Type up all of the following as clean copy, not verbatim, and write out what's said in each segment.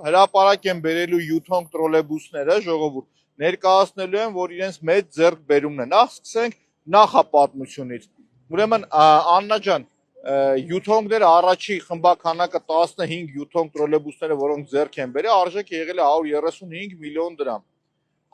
հրապարակ են բերելու յութոնգ տրոլեյբուսները, ժողովուրդ, ներկայացնելու են, որ իրենց մեծ ձեռքբերումն է։ Նախ սկսենք նախապատմությունից։ Ուրեմն Աննա ջան, յութոնգները առաջի խմբականակը 15 յութոնգ տրոլեյբուսները, որոնք ձեռք են բերել, արժեքը եղել է 135 միլիոն դրամ։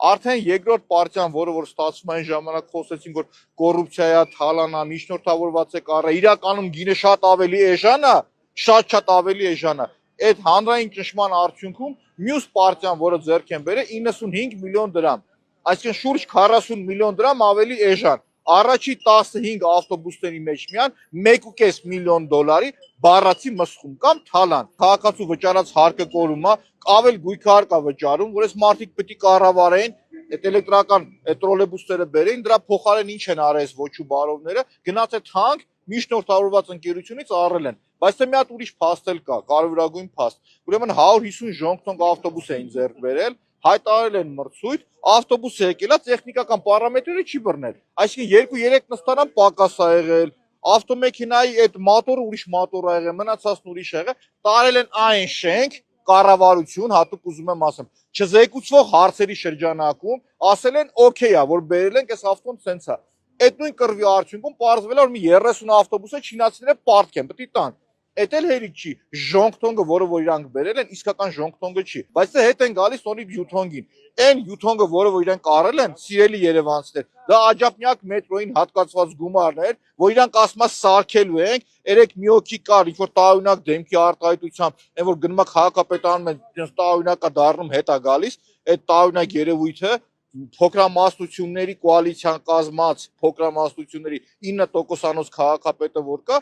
Արդեն երկրորդ պարտիան, որը որ ստացվում այն ժամանակ խոսեցին, որ կոռուպցիա, թալանա, միջնորդավորված է կառը, իրականում գինը շատ ավելի էժան է, շատ ավելի էժան է։ Այդ հանրային ճնշման արդյունքում մյուս պարտիան, որը ձեռք են բերել, 95 միլիոն դրամ, այսինքն շուրջ 40 միլիոն դրամ ավելի էժան։ Առաջի 15 ավտոբուսների մեջ միան 1.5 միլիոն դոլարի բառացի մսխում կամ թալան։ Քաղաքացու վճարած հարկը կորում է, ավել գույքահար կա վճարում, որ այս մարդիկ պետք է կառավարեն, այդ էլեկտրական տրոլեյբուսները բերեն, դրա փոխարեն ինչ են արել ոչու բարովները, գնաց այդ հանք միջնորդավորված ընկերությունից առել են։ Բայց թե մի հատ ուրիշ փաստ էլ կա, կարևորագույն փաստ։ Ուրեմն 150 ժոնգտոնգ ավտոբուս էին ձեռք բերել, հայտարարել են մրցույթ, ավտոբուսը եկել է, տեխնիկական պարամետրերը չի բռնել։ Այսինքն 2-3 նստարան պակաս ա եղել, ավտոմեքենայի այդ մոտորը ուրիշ մոտոր ա եղել, մնացածն ուրիշ ա եղել, տարել են այն շենք, կառավարություն, հատուկ ուզում եմ ասեմ, չզեկուցվող հարցերի շրջանակում, ասել են օքեյ է, որ բերել ենք այս ավտոն սենց է։ Այդ նույն կռվի արդյունքում պարզվել է, որ մի 30 ավտոբուսը չինացիները պարտք են, պետք է տան։ Էդ էլ հերիք չի, ժոնգտոնգը, որը որ իրանք բերել են, իսկական ժոնգտոնգը չի, բայց դա հետ են գալիս նորի յութոնգին։ Այն յութոնգը, որը որ իրանք առել են, սիրելի երևանցիներ, դա աջափնյակ մետրոյին հատկացված գումարներ, որ իրանք ասում են սարքելու ենք, երեք մի հոգի կար, ինչ որ տարօրինակ դեմքի արտահայտությամբ, այն որ գնում է քաղաքապետարանում, այնպես տարօրինակ է դառնում, հետ է գալիս, այդ տարօրինակ երևույթը փոքրամասնությունների կոալիցիան կազմած փոքրամասնությունների 9%-անոց քաղաքապետը որ կա,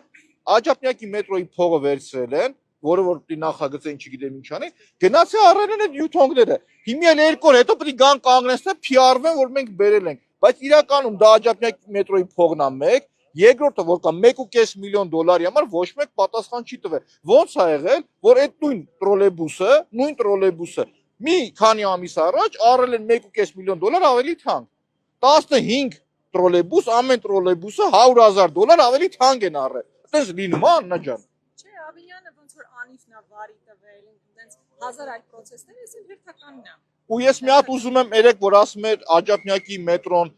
աջափնյակի մետրոյի փողը վերցրել են, որը որ պիտի նախագծեն, չգիտեմ ինչ անի, գնացի առել են այդ յութոնգները։ Հիմա էլ երկու օր հետո պիտի գան կանգնեցնեն, PR-վեն, որ մենք բերել ենք, բայց իրականում դա աջափնյակի մետրոյի փողն է մեկ, երկրորդը որ կա 1.5 միլիոն դոլարի համար ոչ մեկ պատասխան չի տվել։ Ոնց է եղել, որ այդ նույն տրոլեյբուսը մի քանի ամիս առաջ առել են 1.5 միլիոն դոլար ավելի թանկ։ 15 տրոլեյբուս, ամեն տրոլեյբուսը 100,000 դոլար ավելի թանկ են առել։ Այդպես լինում է, Աննա ջան։ Չէ, Ավինյանը ոնց որ անիվն է վարի տվել, այնց հազար այլ process-ներ, այս էլ հերթականն է։ Ու ես մի հատ ուզում եմ երեք որ ասում էր աջափնյակի մետրոն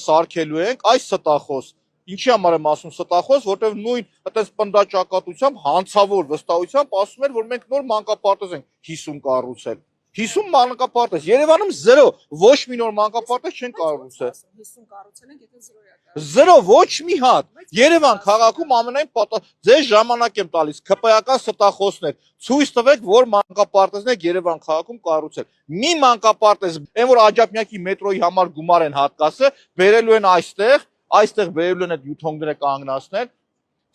սարքելու ենք, այս ստախոս։ Ինչի համար եմ ասում ստախոս, որտեղ նույն այդպես պնդաճակատությամբ հանցավոր վստահությամբ ասում էր, որ մենք նոր մանկապարտեզ ենք 50 կառուցել։ 50 մանկապարտեզ, Երևանում 0, ոչ մի նոր մանկապարտեզ չեն կառուցել։ 50 կառուցել են, եթե 0 է։ 0 ոչ մի հատ։ Երևան քաղաքում ամենայն ձեր ժամանակ եմ տալիս, ԿՊ-ական ստախոսներ։ Ցույց տվեք, որ մանկապարտեզն եք Երևան քաղաքում կառուցել։ Մի մանկապարտեզ, այն որ աջափնյակի մետրոյի համար գումար են հատկացել, բերելու են այստեղ բերելու են այդ յութոնգները կանգնացնել,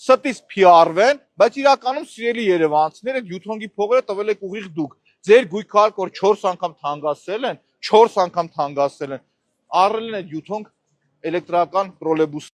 ստից PR-վեն, բայց իրականում սիրելի երևանցիներ այդ յութոնգի փողերը տվել եք ուղիղ դուք։ Ձեր գույքահարկը որ 4 անգամ թանկացել են, առել են այդ յութոնգ էլեկտրական տրոլեյբուս։